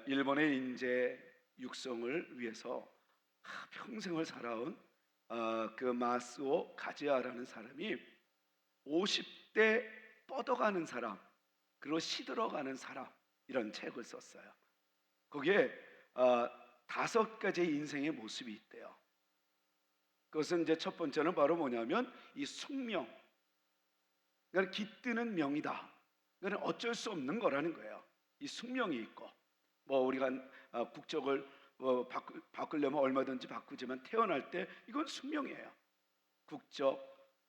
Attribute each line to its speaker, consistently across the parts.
Speaker 1: 일본의 인재 육성을 위해서 평생을 살아온 그 마스오 가즈야라는 사람이 50대 뻗어가는 사람, 그리고 시들어가는 사람, 이런 책을 썼어요. 거기에 5가지의 인생의 모습이 있대요. 그것은 이제 첫 번째는 바로 뭐냐면 이 숙명, 그러니까 깃드는 명이다. 그건 어쩔 수 없는 거라는 거예요. 이 숙명이 있고, 뭐 우리가 국적을 바꾸려면 얼마든지 바꾸지만 태어날 때 이건 숙명이에요. 국적,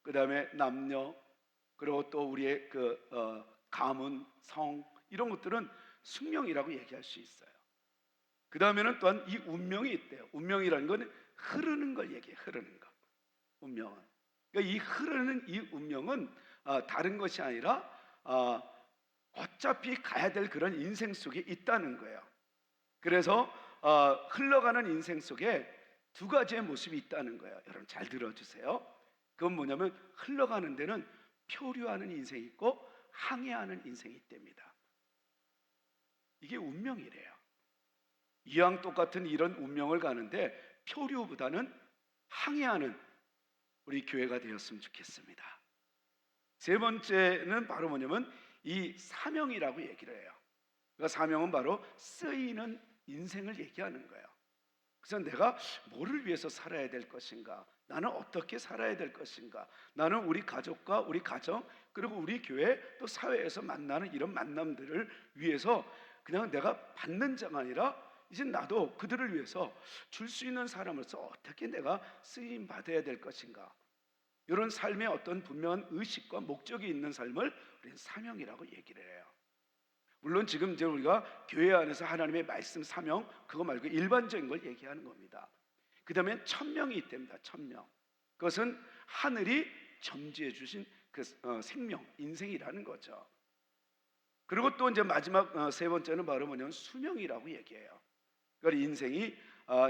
Speaker 1: 그 다음에 남녀, 그리고 또 우리의 가문, 성, 이런 것들은 숙명이라고 얘기할 수 있어요. 그 다음에는 또한 이 운명이 있대요. 운명이라는 건 흐르는 걸 얘기해요. 흐르는 것. 운명은. 그러니까 이 흐르는 이 운명은 다른 것이 아니라 어차피 가야 될 그런 인생 속에 있다는 거예요. 그래서 흘러가는 인생 속에 2가지의 모습이 있다는 거예요. 여러분 잘 들어주세요. 그건 뭐냐면 흘러가는 데는 표류하는 인생이 있고 항해하는 인생이 있답니다. 이게 운명이래요. 이왕 똑같은 이런 운명을 가는데 표류보다는 항해하는 우리 교회가 되었으면 좋겠습니다. 세 번째는 바로 뭐냐면 이 사명이라고 얘기를 해요. 그러니까 사명은 바로 쓰이는 인생을 얘기하는 거예요. 그래서 내가 뭐를 위해서 살아야 될 것인가, 나는 어떻게 살아야 될 것인가, 나는 우리 가족과 우리 가정, 그리고 우리 교회 또 사회에서 만나는 이런 만남들을 위해서 그냥 내가 받는 자가 아니라 이제 나도 그들을 위해서 줄 수 있는 사람으로서 어떻게 내가 쓰임 받아야 될 것인가, 이런 삶의 어떤 분명한 의식과 목적이 있는 삶을 우리는 사명이라고 얘기를 해요. 물론 지금 이제 우리가 교회 안에서 하나님의 말씀 사명, 그거 말고 일반적인 걸 얘기하는 겁니다. 그 다음에 천명이 있답니다. 천명. 그것은 하늘이 점지해 주신 그 생명, 인생이라는 거죠. 그리고 또 이제 마지막 세 번째는 바로 뭐냐면 수명이라고 얘기해요. 그러니까 인생이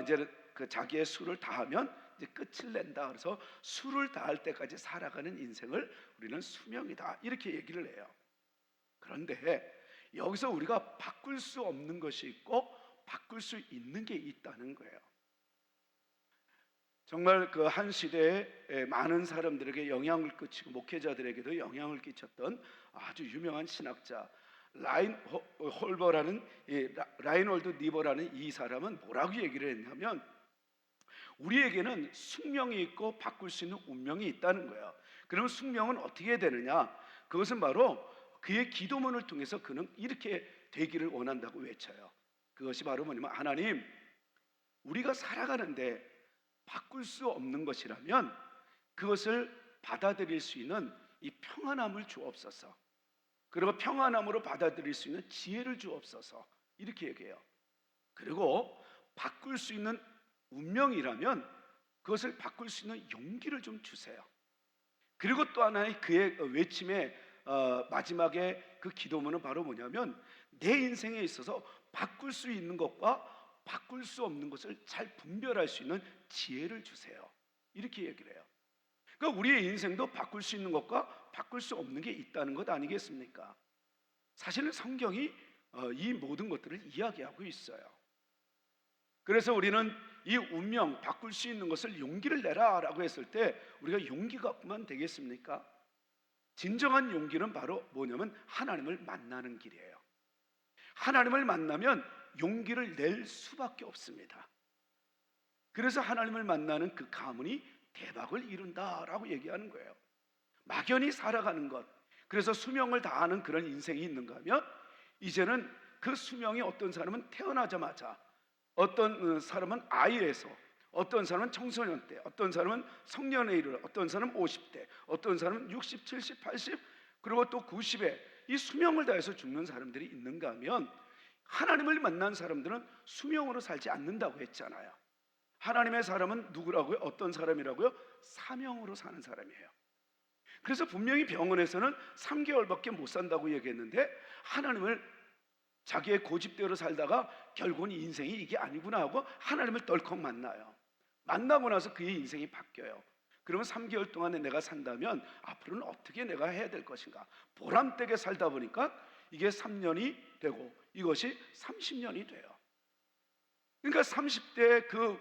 Speaker 1: 이제 그 자기의 수를 다하면 이제 끝을 낸다. 그래서 수를 다할 때까지 살아가는 인생을 우리는 수명이다, 이렇게 얘기를 해요. 그런데 여기서 우리가 바꿀 수 없는 것이 있고 바꿀 수 있는 게 있다는 거예요. 정말 그 한 시대에 많은 사람들에게 영향을 끼치고 목회자들에게도 영향을 끼쳤던 아주 유명한 신학자 라인홀드 니버라는 이 사람은 뭐라고 얘기를 했냐면, 우리에게는 숙명이 있고 바꿀 수 있는 운명이 있다는 거예요. 그러면 숙명은 어떻게 되느냐? 그것은 바로 그의 기도문을 통해서 그는 이렇게 되기를 원한다고 외쳐요. 그것이 바로 뭐냐면, 하나님, 우리가 살아가는데 바꿀 수 없는 것이라면 그것을 받아들일 수 있는 이 평안함을 주옵소서. 그리고 평안함으로 받아들일 수 있는 지혜를 주옵소서, 이렇게 얘기해요. 그리고 바꿀 수 있는 운명이라면 그것을 바꿀 수 있는 용기를 좀 주세요. 그리고 또 하나의 그의 외침의 마지막에 그 기도문은 바로 뭐냐면, 내 인생에 있어서 바꿀 수 있는 것과 바꿀 수 없는 것을 잘 분별할 수 있는 지혜를 주세요, 이렇게 얘기를 해요. 그러니까 우리의 인생도 바꿀 수 있는 것과 바꿀 수 없는 게 있다는 것 아니겠습니까? 사실은 성경이 이 모든 것들을 이야기하고 있어요. 그래서 우리는 이 운명, 바꿀 수 있는 것을 용기를 내라 라고 했을 때 우리가 용기가 없으면 되겠습니까? 진정한 용기는 바로 뭐냐면 하나님을 만나는 길이에요. 하나님을 만나면 용기를 낼 수밖에 없습니다. 그래서 하나님을 만나는 그 가문이 대박을 이룬다라고 얘기하는 거예요. 막연히 살아가는 것, 그래서 수명을 다하는 그런 인생이 있는가 하면, 이제는 그 수명이 어떤 사람은 태어나자마자, 어떤 사람은 아이에서, 어떤 사람은 청소년 때, 어떤 사람은 성년에 이르러, 어떤 사람은 50대, 어떤 사람은 60, 70, 80, 그리고 또 90에 이 수명을 다해서 죽는 사람들이 있는가 하면, 하나님을 만난 사람들은 수명으로 살지 않는다고 했잖아요. 하나님의 사람은 누구라고요? 어떤 사람이라고요? 사명으로 사는 사람이에요. 그래서 분명히 병원에서는 3개월밖에 못 산다고 얘기했는데, 하나님을 자기의 고집대로 살다가 결국은 인생이 이게 아니구나 하고 하나님을 덜컥 만나요. 만나고 나서 그의 인생이 바뀌어요. 그러면 3개월 동안에 내가 산다면 앞으로는 어떻게 내가 해야 될 것인가, 보람되게 살다 보니까 이게 3년이 되고 이것이 30년이 돼요. 그러니까 30대 그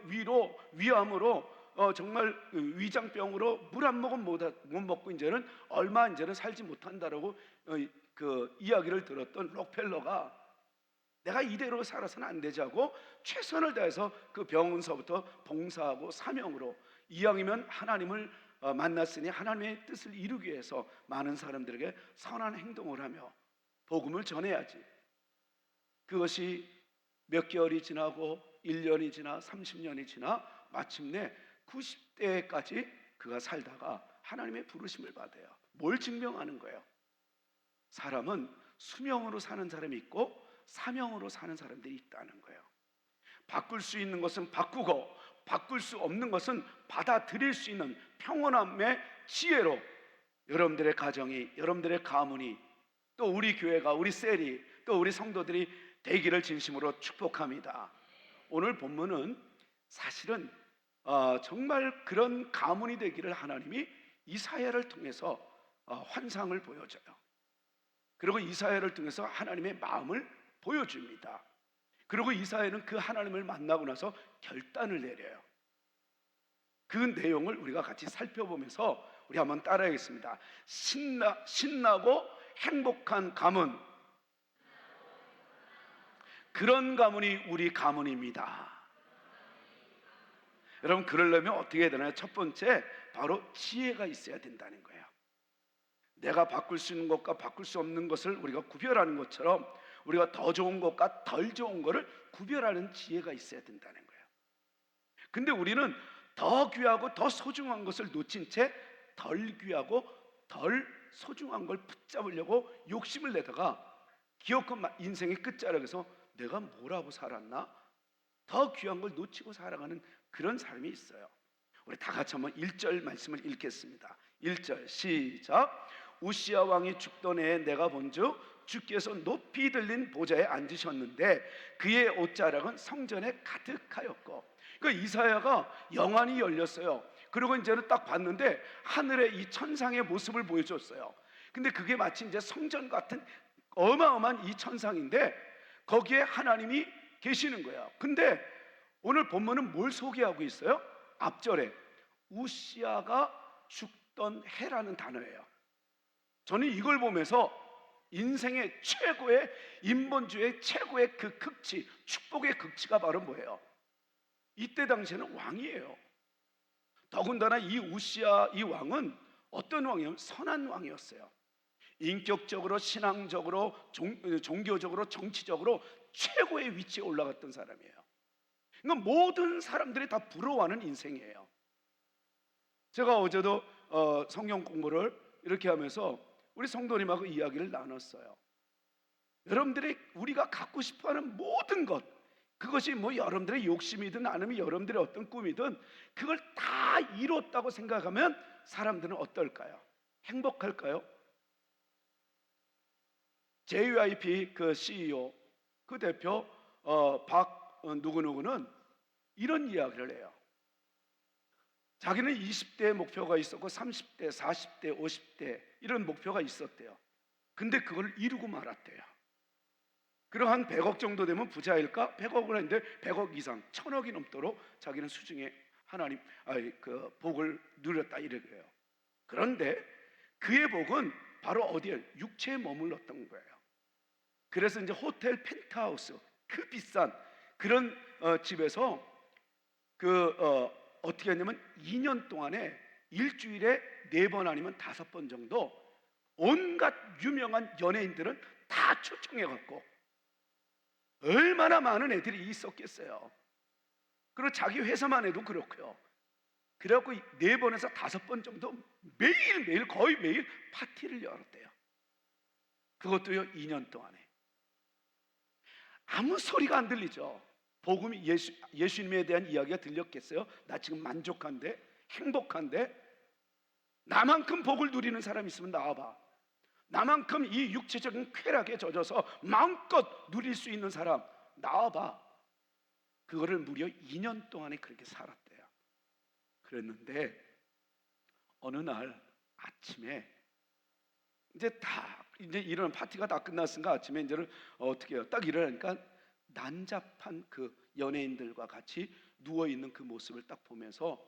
Speaker 1: 위암으로 정말 위장병으로 물 한 모금 못 먹고 이제는 얼마 이제는 살지 못한다라고 그 이야기를 들었던 록펠러가 내가 이대로 살아서는 안 되지 하고 최선을 다해서 그 병원서부터 봉사하고 사명으로 이왕이면 하나님을 만났으니 하나님의 뜻을 이루기 위해서 많은 사람들에게 선한 행동을 하며 복음을 전해야지. 그것이 몇 개월이 지나고 1년이 지나 30년이 지나 마침내 90대까지 그가 살다가 하나님의 부르심을 받아요. 뭘 증명하는 거예요? 사람은 수명으로 사는 사람이 있고 사명으로 사는 사람들이 있다는 거예요. 바꿀 수 있는 것은 바꾸고 바꿀 수 없는 것은 받아들일 수 있는 평온함의 지혜로 여러분들의 가정이, 여러분들의 가문이, 또 우리 교회가, 우리 셀이, 또 우리 성도들이 되기를 진심으로 축복합니다. 오늘 본문은 사실은 정말 그런 가문이 되기를 하나님이 이사야를 통해서 환상을 보여줘요. 그리고 이사야를 통해서 하나님의 마음을 보여줍니다. 그리고 이사야는 그 하나님을 만나고 나서 결단을 내려요. 그 내용을 우리가 같이 살펴보면서 우리 한번 따라하겠습니다. 신나고 행복한 가문, 그런 가문이 우리 가문입니다. 여러분, 그러려면 어떻게 해야 되나요? 첫 번째, 바로 지혜가 있어야 된다는 거예요. 내가 바꿀 수 있는 것과 바꿀 수 없는 것을 우리가 구별하는 것처럼 우리가 더 좋은 것과 덜 좋은 것을 구별하는 지혜가 있어야 된다는 거예요. 근데 우리는 더 귀하고 더 소중한 것을 놓친 채 덜 귀하고 덜 소중한 걸 붙잡으려고 욕심을 내다가 기어코 인생의 끝자락에서 내가 뭐라고 살았나? 더 귀한 걸 놓치고 살아가는 그런 삶이 있어요. 우리 다 같이 한번 1절 말씀을 읽겠습니다. 1절 시작. 우시야 왕이 죽던 해에 내가 본즉 주께서 높이 들린 보좌에 앉으셨는데 그의 옷자락은 성전에 가득하였고, 그러니까 이사야가 영안이 열렸어요. 그리고 이제는 딱 봤는데 하늘에 이 천상의 모습을 보여줬어요. 근데 그게 마치 이제 성전 같은 어마어마한 이 천상인데 거기에 하나님이 계시는 거예요. 근데 오늘 본문은 뭘 소개하고 있어요? 앞절에 우시야가 죽던 해라는 단어예요. 저는 이걸 보면서 인생의 최고의 인본주의의 최고의 그 극치, 축복의 극치가 바로 뭐예요? 이때 당시에는 왕이에요. 더군다나 이 우시야 이 왕은 어떤 왕이에요? 선한 왕이었어요. 인격적으로, 신앙적으로, 종교적으로, 정치적으로 최고의 위치에 올라갔던 사람이에요. 그러니까 모든 사람들이 다 부러워하는 인생이에요. 제가 어제도 성경 공부를 이렇게 하면서 우리 성도님하고 이야기를 나눴어요. 여러분들이 우리가 갖고 싶어하는 모든 것, 그것이 뭐 여러분들의 욕심이든 아니면 여러분들의 어떤 꿈이든 그걸 다 이뤘다고 생각하면 사람들은 어떨까요? 행복할까요? JYP 그 CEO, 그 대표 누구누구는 이런 이야기를 해요. 자기는 20대의 목표가 있었고 30대, 40대, 50대 이런 목표가 있었대요. 근데 그걸 이루고 말았대요. 그럼 한 100억 정도 되면 부자일까? 100억을 했는데 100억 이상, 1000억이 넘도록 자기는 수중에 하나님 그 복을 누렸다 이래요. 그런데 그의 복은 바로 어디에? 육체에 머물렀던 거예요. 그래서 이제 호텔 펜트하우스, 그 비싼 그런 집에서 어떻게 했냐면 2년 동안에 일주일에 4번 아니면 5번 정도 온갖 유명한 연예인들은 다 초청해갖고 얼마나 많은 애들이 있었겠어요. 그리고 자기 회사만 해도 그렇고요. 그래갖고 4번에서 5번 정도 매일매일 거의 매일 파티를 열었대요. 그것도요 2년 동안에. 아무 소리가 안 들리죠. 복음이 예수님에 대한 이야기가 들렸겠어요? 나 지금 만족한데, 행복한데, 나만큼 복을 누리는 사람 있으면 나와봐. 나만큼 이 육체적인 쾌락에 젖어서 마음껏 누릴 수 있는 사람 나와봐. 그거를 무려 2년 동안에 그렇게 살았대요. 그랬는데 어느 날 아침에 이제 다 이제 이런 파티가 다 끝났으니까 아침에 이제는 어떻게 해요? 딱 일어나니까 난잡한 그 연예인들과 같이 누워 있는 그 모습을 딱 보면서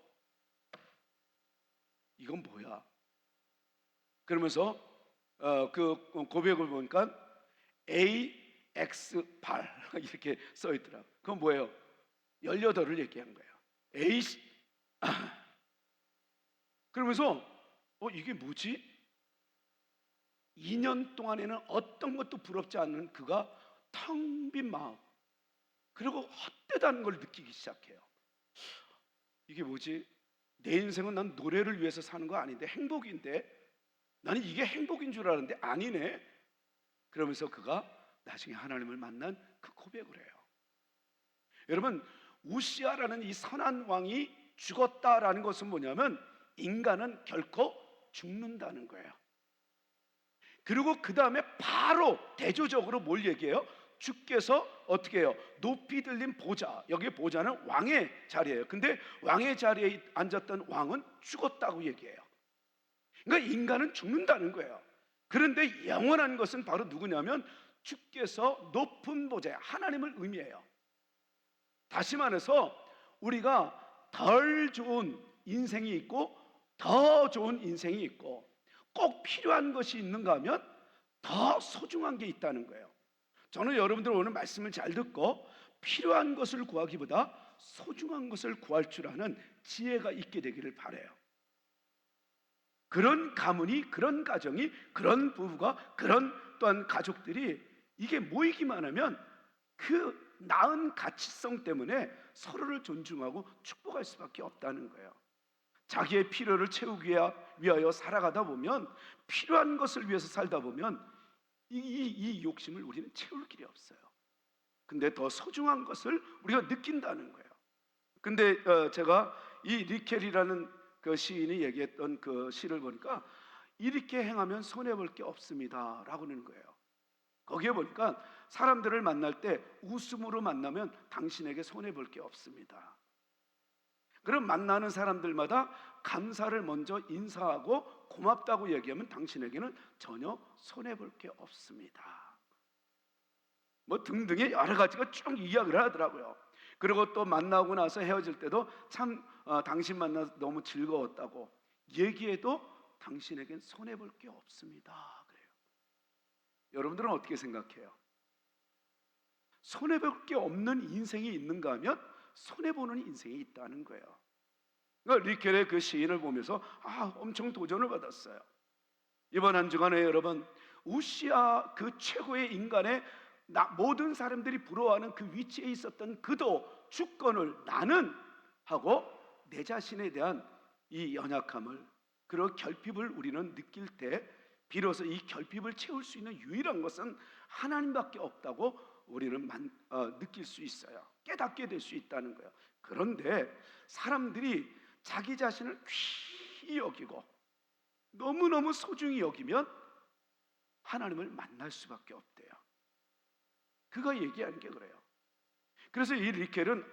Speaker 1: 이건 뭐야? 그러면서 그 고백을 보니까 AX8 이렇게 써 있더라. 그건 뭐예요? 18을 얘기한 거예요. A 그러면서 이게 뭐지? 2년 동안에는 어떤 것도 부럽지 않는 그가 텅 빈 마음, 그리고 헛되다는 걸 느끼기 시작해요. 이게 뭐지? 내 인생은 난 노래를 위해서 사는 거 아닌데, 행복인데 나는 이게 행복인 줄 알았는데 아니네. 그러면서 그가 나중에 하나님을 만난 그 고백을 해요. 여러분, 우시아라는 이 선한 왕이 죽었다라는 것은 뭐냐면 인간은 결코 죽는다는 거예요. 그리고 그 다음에 바로 대조적으로 뭘 얘기해요? 주께서 어떻게 해요? 높이 들린 보좌, 여기 보좌는 왕의 자리예요. 근데 왕의 자리에 앉았던 왕은 죽었다고 얘기해요. 그러니까 인간은 죽는다는 거예요. 그런데 영원한 것은 바로 누구냐면 주께서 높은 보좌, 하나님을 의미해요. 다시 말해서 우리가 덜 좋은 인생이 있고 더 좋은 인생이 있고 꼭 필요한 것이 있는가 하면 더 소중한 게 있다는 거예요. 저는 여러분들 오늘 말씀을 잘 듣고 필요한 것을 구하기보다 소중한 것을 구할 줄 아는 지혜가 있게 되기를 바라요. 그런 가문이, 그런 가정이, 그런 부부가, 그런 또한 가족들이 이게 모이기만 하면 그 나은 가치성 때문에 서로를 존중하고 축복할 수밖에 없다는 거예요. 자기의 필요를 채우기 위하여 살아가다 보면, 필요한 것을 위해서 살다 보면 이 욕심을 우리는 채울 길이 없어요. 근데 더 소중한 것을 우리가 느낀다는 거예요. 근데 제가 이 리켈이라는 그 시인이 얘기했던 그 시를 보니까 이렇게 행하면 손해볼 게 없습니다 라고 하는 거예요. 거기에 보니까 사람들을 만날 때 웃음으로 만나면 당신에게 손해볼 게 없습니다. 그럼 만나는 사람들마다 감사를 먼저 인사하고 고맙다고 얘기하면 당신에게는 전혀 손해볼 게 없습니다. 뭐 등등의 여러 가지가 쭉 이야기를 하더라고요. 그리고 또 만나고 나서 헤어질 때도 참 당신 만나서 너무 즐거웠다고 얘기해도 당신에겐 손해볼 게 없습니다. 그래요. 여러분들은 어떻게 생각해요? 손해볼 게 없는 인생이 있는가 하면 손해보는 인생이 있다는 거예요. 그러니까 리켈의 그 시인을 보면서 엄청 도전을 받았어요. 이번 한 주간에 여러분, 우시아 그 최고의 인간의 모든 사람들이 부러워하는 그 위치에 있었던 그도 주권을 나는 하고 내 자신에 대한 이 연약함을, 그리고 결핍을 우리는 느낄 때 비로소 이 결핍을 채울 수 있는 유일한 것은 하나님밖에 없다고 우리는 느낄 수 있어요. 깨닫게 될 수 있다는 거예요. 그런데 사람들이 자기 자신을 귀히 여기고 너무너무 소중히 여기면 하나님을 만날 수밖에 없대요. 그가 얘기하는 게 그래요. 그래서 이 리켈은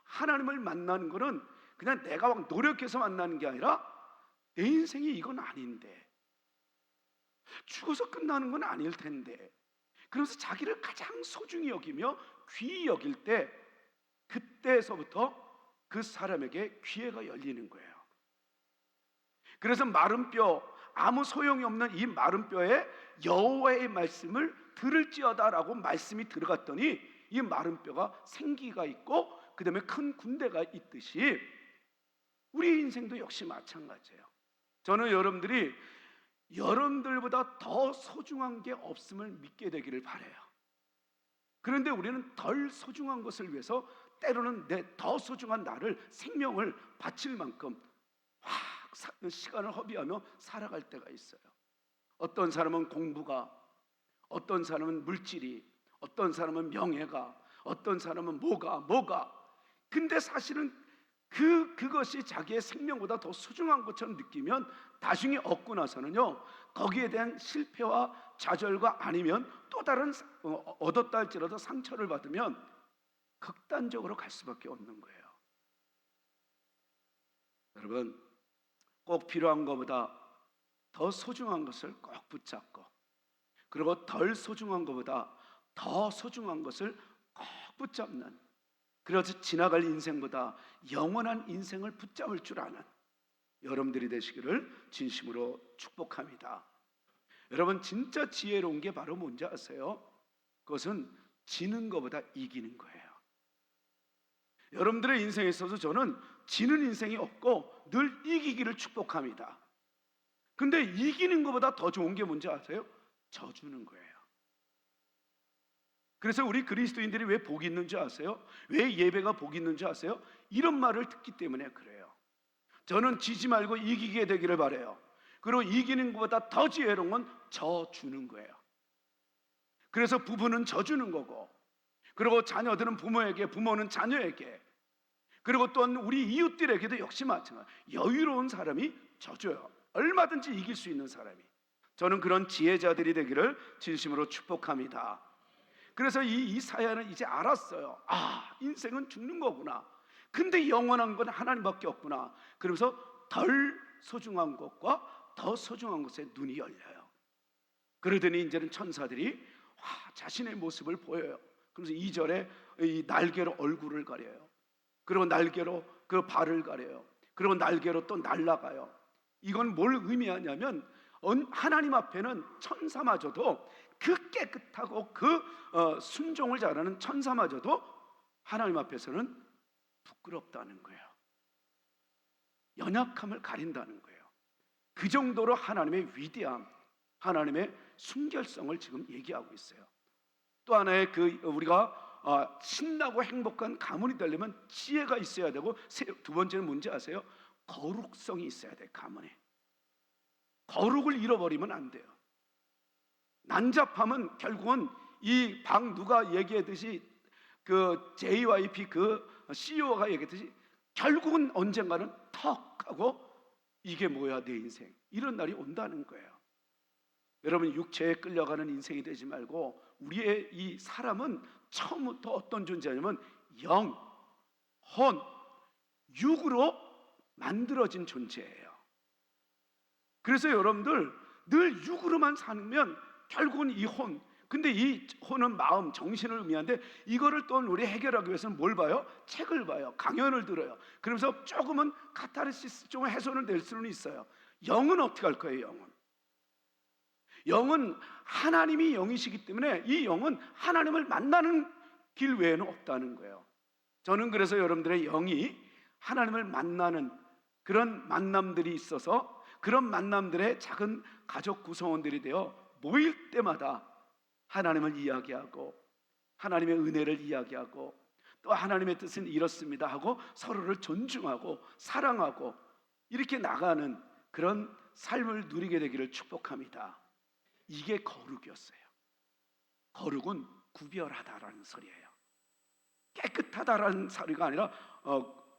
Speaker 1: 하나님을 만나는 거는 그냥 내가 막 노력해서 만나는 게 아니라 내 인생이 이건 아닌데, 죽어서 끝나는 건 아닐 텐데, 그래서 자기를 가장 소중히 여기며 귀히 여길 때 그때서부터 그 사람에게 기회가 열리는 거예요. 그래서 마른 뼈, 아무 소용이 없는 이 마른 뼈에 여호와의 말씀을 들을지어다라고 말씀이 들어갔더니 이 마른 뼈가 생기가 있고 그 다음에 큰 군대가 있듯이 우리 인생도 역시 마찬가지예요. 저는 여러분들보다 더 소중한 게 없음을 믿게 되기를 바라요. 그런데 우리는 덜 소중한 것을 위해서 때로는 더 소중한 나를, 생명을 바칠 만큼 시간을 허비하며 살아갈 때가 있어요. 어떤 사람은 공부가, 어떤 사람은 물질이, 어떤 사람은 명예가, 어떤 사람은 뭐가. 근데 사실은 그것이 자기의 생명보다 더 소중한 것처럼 느끼면 나중에 얻고 나서는요, 거기에 대한 실패와 좌절과 아니면 또 다른 얻었다 할지라도 상처를 받으면 극단적으로 갈 수밖에 없는 거예요. 여러분, 꼭 필요한 것보다 더 소중한 것을 꼭 붙잡고 그리고 덜 소중한 것보다 더 소중한 것을 꼭 붙잡는, 그래서 지나갈 인생보다 영원한 인생을 붙잡을 줄 아는 여러분들이 되시기를 진심으로 축복합니다. 여러분, 진짜 지혜로운 게 바로 뭔지 아세요? 그것은 지는 것보다 이기는 거예요. 여러분들의 인생에 있어서 저는 지는 인생이 없고 늘 이기기를 축복합니다. 근데 이기는 것보다 더 좋은 게 뭔지 아세요? 져주는 거예요. 그래서 우리 그리스도인들이 왜 복이 있는 줄 아세요? 왜 예배가 복이 있는 줄 아세요? 이런 말을 듣기 때문에 그래요. 저는 지지 말고 이기게 되기를 바라요. 그리고 이기는 것보다 더 지혜로운 건 져주는 거예요. 그래서 부부는 져주는 거고, 그리고 자녀들은 부모에게, 부모는 자녀에게, 그리고 또한 우리 이웃들에게도 역시 마찬가지. 여유로운 사람이 져줘요. 얼마든지 이길 수 있는 사람이. 저는 그런 지혜자들이 되기를 진심으로 축복합니다. 그래서 이 사연은 이제 알았어요. 아, 인생은 죽는 거구나. 근데 영원한 건 하나님밖에 없구나. 그러면서 덜 소중한 것과 더 소중한 것에 눈이 열려요. 그러더니 이제는 천사들이 자신의 모습을 보여요. 그래서 2절에 이 날개로 얼굴을 가려요. 그리고 날개로 그 발을 가려요. 그리고 날개로 또 날아가요. 이건 뭘 의미하냐면 하나님 앞에는 천사마저도, 그 깨끗하고 그 순종을 잘하는 천사마저도 하나님 앞에서는 부끄럽다는 거예요. 연약함을 가린다는 거예요. 그 정도로 하나님의 위대함, 하나님의 순결성을 지금 얘기하고 있어요. 또 하나의 우리가 신나고 행복한 가문이 되려면 지혜가 있어야 되고, 두 번째는 뭔지 아세요? 거룩성이 있어야 돼. 가문에 거룩을 잃어버리면 안 돼요. 난잡함은 결국은 이 누가 얘기했듯이, 그 JYP 그 CEO가 얘기했듯이 결국은 언젠가는 턱 하고 이게 뭐야 내 인생, 이런 날이 온다는 거예요. 여러분, 육체에 끌려가는 인생이 되지 말고 우리의 이 사람은 처음부터 어떤 존재냐면 영, 혼, 육으로 만들어진 존재예요. 그래서 여러분들 늘 육으로만 살면 결국은 이 혼, 근데 이 혼은 마음, 정신을 의미하는데, 이거를 또 우리 해결하기 위해서는 뭘 봐요? 책을 봐요. 강연을 들어요. 그러면서 조금은 카타르시스, 좀 해소를 낼 수는 있어요. 영은 어떻게 할 거예요? 영은 하나님이 영이시기 때문에 이 영은 하나님을 만나는 길 외에는 없다는 거예요. 저는 그래서 여러분들의 영이 하나님을 만나는 그런 만남들이 있어서, 그런 만남들의 작은 가족 구성원들이 되어 모일 때마다 하나님을 이야기하고, 하나님의 은혜를 이야기하고, 또 하나님의 뜻은 이렇습니다 하고 서로를 존중하고 사랑하고 이렇게 나가는 그런 삶을 누리게 되기를 축복합니다. 이게 거룩이었어요. 거룩은 구별하다라는 소리예요. 깨끗하다라는 소리가 아니라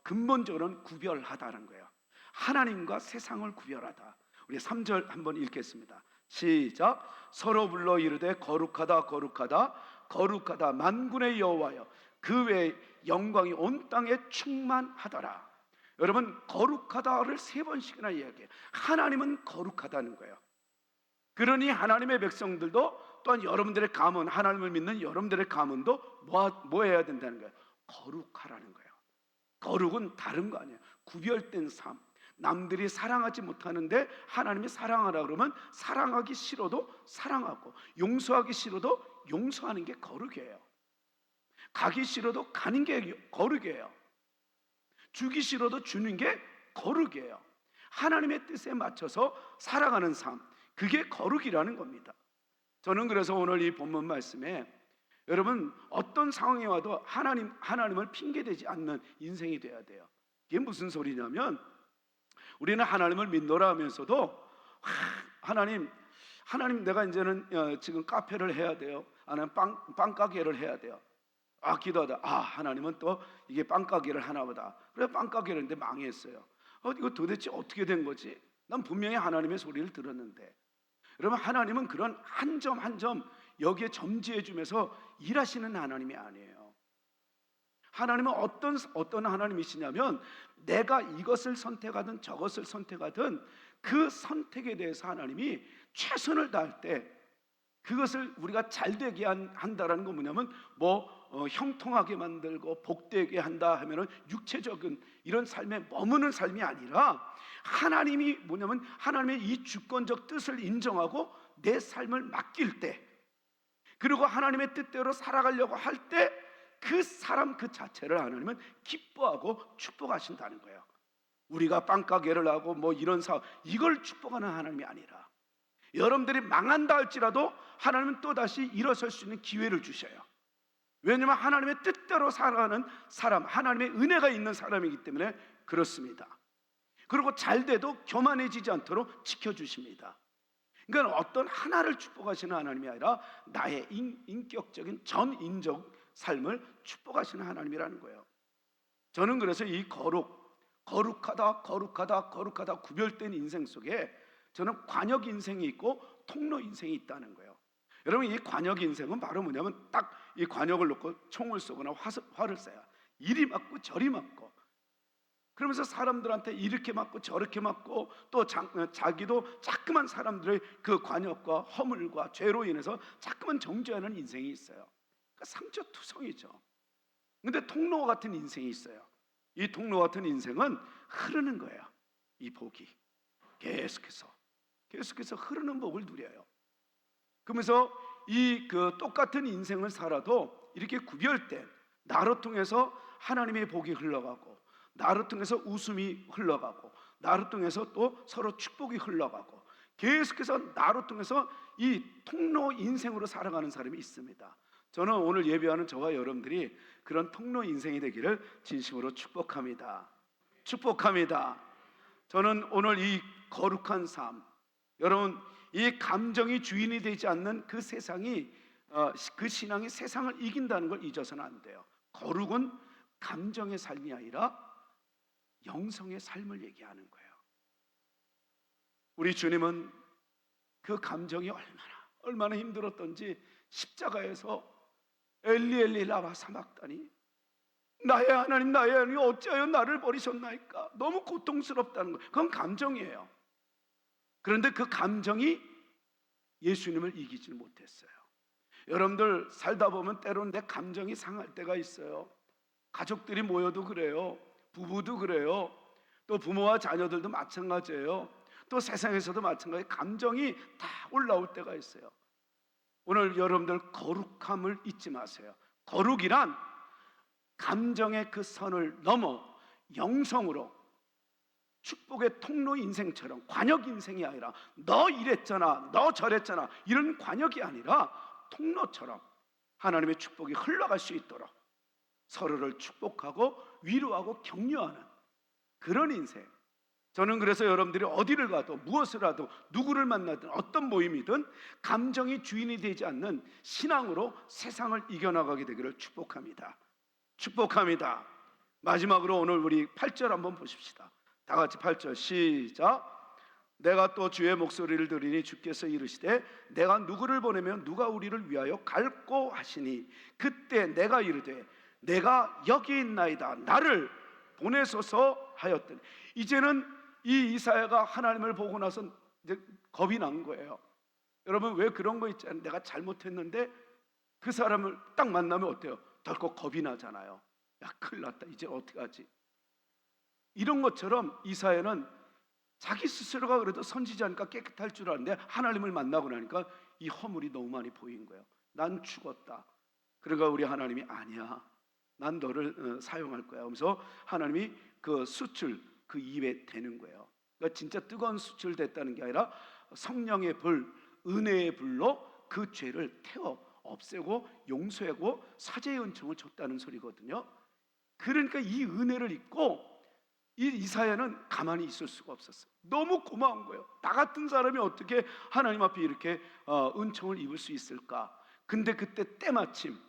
Speaker 1: 근본적으로는 구별하다는 거예요. 하나님과 세상을 구별하다. 우리 3절 한번 읽겠습니다. 시작. 서로 불러 이르되 거룩하다 거룩하다 거룩하다 만군의 여호와여, 그 외에 영광이 온 땅에 충만하더라. 여러분, 거룩하다를 3번씩이나 이야기해요. 하나님은 거룩하다는 거예요. 그러니 하나님의 백성들도, 또한 여러분들의 가문, 하나님을 믿는 여러분들의 가문도 뭐 해야 된다는 거예요? 거룩하라는 거예요. 거룩은 다른 거 아니에요. 구별된 삶. 남들이 사랑하지 못하는데 하나님이 사랑하라 그러면 사랑하기 싫어도 사랑하고, 용서하기 싫어도 용서하는 게 거룩이에요. 가기 싫어도 가는 게 거룩이에요. 주기 싫어도 주는 게 거룩이에요. 하나님의 뜻에 맞춰서 살아가는 삶, 그게 거룩이라는 겁니다. 저는 그래서 오늘 이 본문 말씀에 여러분, 어떤 상황이 와도 하나님을 핑계대지 않는 인생이 돼야 돼요. 이게 무슨 소리냐면, 우리는 하나님을 믿노라 하면서도 하나님 내가 이제는 지금 카페를 해야 돼요. 아니면 빵 가게를 해야 돼요. 기도하다 하나님은 또 이게 빵 가게를 하나 보다. 그래, 빵 가게를 했는데 망했어요. 이거 도대체 어떻게 된 거지? 난 분명히 하나님의 소리를 들었는데. 여러분, 하나님은 그런 한 점 한 점 여기에 점지해 주면서 일하시는 하나님이 아니에요. 하나님은 어떤 하나님이시냐면, 내가 이것을 선택하든 저것을 선택하든 그 선택에 대해서 하나님이 최선을 다할 때 그것을 우리가 잘되게 한다라는 건 뭐냐면 형통하게 만들고 복되게 한다 하면은 육체적인 이런 삶에 머무는 삶이 아니라, 하나님이 뭐냐면 하나님의 이 주권적 뜻을 인정하고 내 삶을 맡길 때, 그리고 하나님의 뜻대로 살아가려고 할 때 그 사람 그 자체를 하나님은 기뻐하고 축복하신다는 거예요. 우리가 빵가게를 하고 이런 사업, 이걸 축복하는 하나님이 아니라, 여러분들이 망한다 할지라도 하나님은 또다시 일어설 수 있는 기회를 주셔요. 왜냐하면 하나님의 뜻대로 살아가는 사람, 하나님의 은혜가 있는 사람이기 때문에 그렇습니다. 그리고 잘 돼도 교만해지지 않도록 지켜주십니다. 그러니까 어떤 하나를 축복하시는 하나님이 아니라 나의 인격적인 전인적 삶을 축복하시는 하나님이라는 거예요. 저는 그래서 이 거룩하다 구별된 인생 속에 저는 관역 인생이 있고 통로 인생이 있다는 거예요. 여러분, 이 관역 인생은 바로 뭐냐면 딱 이 관역을 놓고 총을 쏘거나 활을 쏴요. 이리 맞고 저리 맞고, 그러면서 사람들한테 이렇게 맞고 저렇게 맞고, 또 자기도 자꾸만 사람들의 그 관역과 허물과 죄로 인해서 자꾸만 정죄하는 인생이 있어요. 그러니까 상처투성이죠. 근데 통로 같은 인생이 있어요. 이 통로 같은 인생은 흐르는 거예요. 이 복이 계속해서 흐르는 복을 누려요. 그러면서 이 똑같은 인생을 살아도 이렇게 구별된, 나로 통해서 하나님의 복이 흘러가고, 나로 통해서 웃음이 흘러가고, 나로 통해서 또 서로 축복이 흘러가고, 계속해서 나로 통해서 이 통로 인생으로 살아가는 사람이 있습니다. 저는 오늘 예배하는 저와 여러분들이 그런 통로 인생이 되기를 진심으로 축복합니다. 저는 오늘 이 거룩한 삶, 여러분, 이 감정이 주인이 되지 않는 그 세상이, 그 신앙이 세상을 이긴다는 걸 잊어서는 안 돼요. 거룩은 감정의 삶이 아니라 영성의 삶을 얘기하는 거예요. 우리 주님은 그 감정이 얼마나 힘들었던지 십자가에서 엘리 엘리 라마 사막다니, 나의 하나님 어찌하여 나를 버리셨나이까, 너무 고통스럽다는 거예요. 그건 감정이에요. 그런데 그 감정이 예수님을 이기지 못했어요. 여러분들 살다 보면 때로는 내 감정이 상할 때가 있어요. 가족들이 모여도 그래요. 부부도 그래요. 또 부모와 자녀들도 마찬가지예요. 또 세상에서도 마찬가지예요. 감정이 다 올라올 때가 있어요. 오늘 여러분들 거룩함을 잊지 마세요. 거룩이란 감정의 그 선을 넘어 영성으로 축복의 통로 인생처럼, 관역 인생이 아니라 너 이랬잖아, 너 저랬잖아, 이런 관역이 아니라 통로처럼 하나님의 축복이 흘러갈 수 있도록 서로를 축복하고 위로하고 격려하는 그런 인생. 저는 그래서 여러분들이 어디를 가도 무엇을 하도 누구를 만나든 어떤 모임이든 감정이 주인이 되지 않는 신앙으로 세상을 이겨나가게 되기를 축복합니다. 마지막으로 오늘 우리 8절 한번 보십시다. 다 같이 8절 시작. 내가 또 주의 목소리를 들으니 주께서 이르시되 내가 누구를 보내면 누가 우리를 위하여 갈꼬 하시니, 그때 내가 이르되 내가 여기 있나이다, 나를 보내소서 하였더니. 이제는 이 이사야가 하나님을 보고 나서 이제 겁이 난 거예요. 여러분, 왜 그런 거 있잖아요. 내가 잘못했는데 그 사람을 딱 만나면 어때요? 덜컥 겁이 나잖아요. 야, 큰일 났다, 이제 어떻게 하지? 이런 것처럼 이사야는 자기 스스로가 그래도 선지자니까 깨끗할 줄 알았는데 하나님을 만나고 나니까 이 허물이 너무 많이 보인 거예요. 난 죽었다. 그러니까 우리 하나님이 아니야, 난 너를 사용할 거야 하면서 하나님이 그 수출 그 입에 대는 거예요. 그러니까 진짜 뜨거운 수출 됐다는 게 아니라 성령의 불, 은혜의 불로 그 죄를 태워 없애고 용서하고 사죄의 은총을 줬다는 소리거든요. 그러니까 이 은혜를 입고 이 이사야는 가만히 있을 수가 없었어요. 너무 고마운 거예요. 나 같은 사람이 어떻게 하나님 앞에 이렇게 은총을 입을 수 있을까? 근데 그때 때마침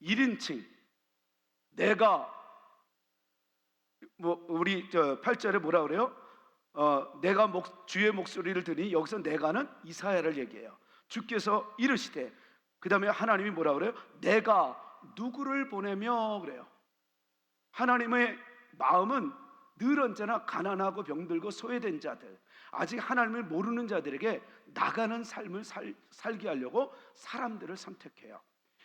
Speaker 1: 1인칭 내가 우리 8절에 뭐라 그래요? 내가 주의 목소리를 들으니, 여기서 내가는 이사야를 얘기해요. 주께서 이르시되, 그 다음에 하나님이 뭐라 그래요? 내가 누구를 보내며 그래요. 하나님의 마음은 늘 언제나 가난하고 병들고 소외된 자들, 아직 하나님을 모르는 자들에게 나가는 삶을 살게 하려고 사람들을 선택해요.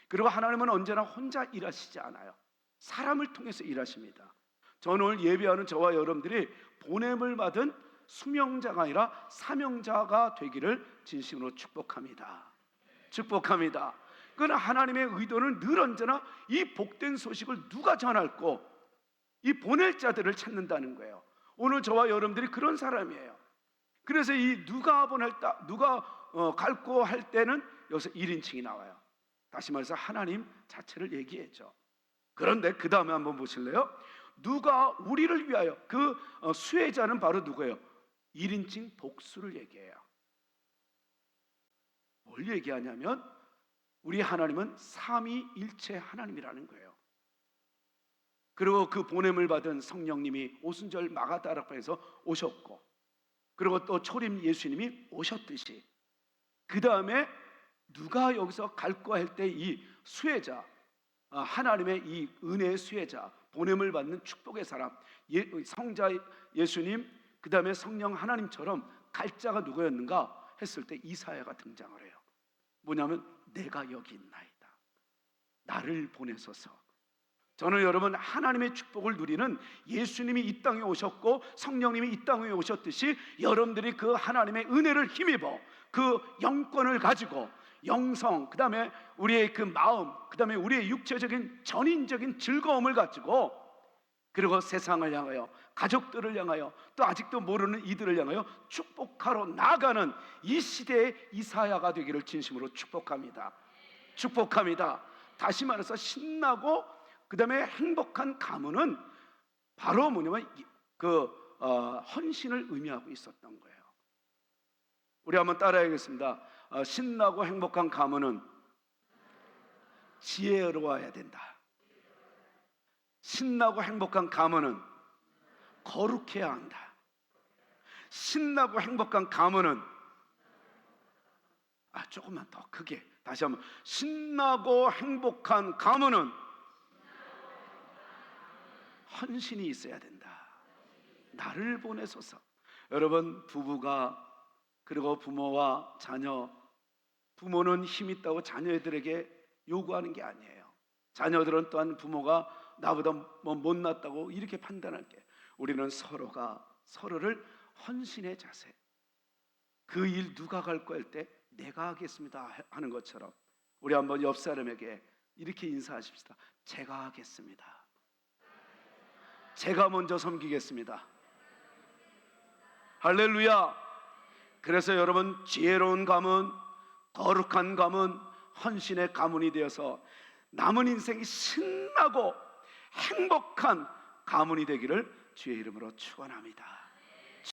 Speaker 1: 그리고 하나님은 언제나 혼자 일하시지 않아요. 사람을 통해서 일하십니다. 저는 오늘 예배하는 저와 여러분들이 보냄을 받은 수명자가 아니라 사명자가 되기를 진심으로 축복합니다. 축복합니다. 그러나 하나님의 의도는 늘 언제나 이 복된 소식을 누가 전할고 이 보낼 자들을 찾는다는 거예요. 오늘 저와 여러분들이 그런 사람이에요. 그래서 이 누가 갈고 할 때는 여기서 1인칭이 나와요. 다시 말해서 하나님 자체를 얘기했죠. 그런데 그 다음에 한번 보실래요? 누가 우리를 위하여, 그 수혜자는 바로 누구예요? 1인칭 복수를 얘기해요. 뭘 얘기하냐면 우리 하나님은 삼위일체 하나님이라는 거예요. 그리고 그 보냄을 받은 성령님이 오순절 마가다락방에서 오셨고, 그리고 또 초림 예수님이 오셨듯이 그 다음에 누가 여기서 갈고 할 때 이 수혜자, 하나님의 이 은혜의 수혜자, 보냄을 받는 축복의 사람, 성자 예수님, 그 다음에 성령 하나님처럼 갈 자가 누구였는가 했을 때 이사야가 등장을 해요. 뭐냐면 내가 여기 있나이다, 나를 보내소서. 저는 여러분 하나님의 축복을 누리는, 예수님이 이 땅에 오셨고 성령님이 이 땅에 오셨듯이 여러분들이 그 하나님의 은혜를 힘입어 그 영권을 가지고 영성, 그 다음에 우리의 그 마음, 그 다음에 우리의 육체적인 전인적인 즐거움을 가지고, 그리고 세상을 향하여, 가족들을 향하여, 또 아직도 모르는 이들을 향하여 축복하러 나가는 이 시대의 이사야가 되기를 진심으로 축복합니다. 축복합니다. 다시 말해서 신나고 그 다음에 행복한 가문은 바로 뭐냐면 헌신을 의미하고 있었던 거예요. 우리 한번 따라해야겠습니다. 신나고 행복한 가문은 지혜로워야 된다. 신나고 행복한 가문은 거룩해야 한다. 신나고 행복한 가문은, 조금만 더 크게 다시 한번, 신나고 행복한 가문은 헌신이 있어야 된다. 나를 보내소서. 여러분, 부부가, 그리고 부모와 자녀, 부모는 힘 있다고 자녀들에게 요구하는 게 아니에요. 자녀들은 또한 부모가 나보다 못났다고 이렇게 판단할 게, 우리는 서로가 서로를 헌신의 자세, 그 일 누가 갈 거 할 때 내가 하겠습니다 하는 것처럼 우리 한번 옆 사람에게 이렇게 인사하십시다. 제가 하겠습니다. 제가 먼저 섬기겠습니다. 할렐루야. 그래서 여러분, 지혜로운 가문, 거룩한 가문, 헌신의 가문이 되어서 남은 인생이 신나고 행복한 가문이 되기를 주의 이름으로 축원합니다.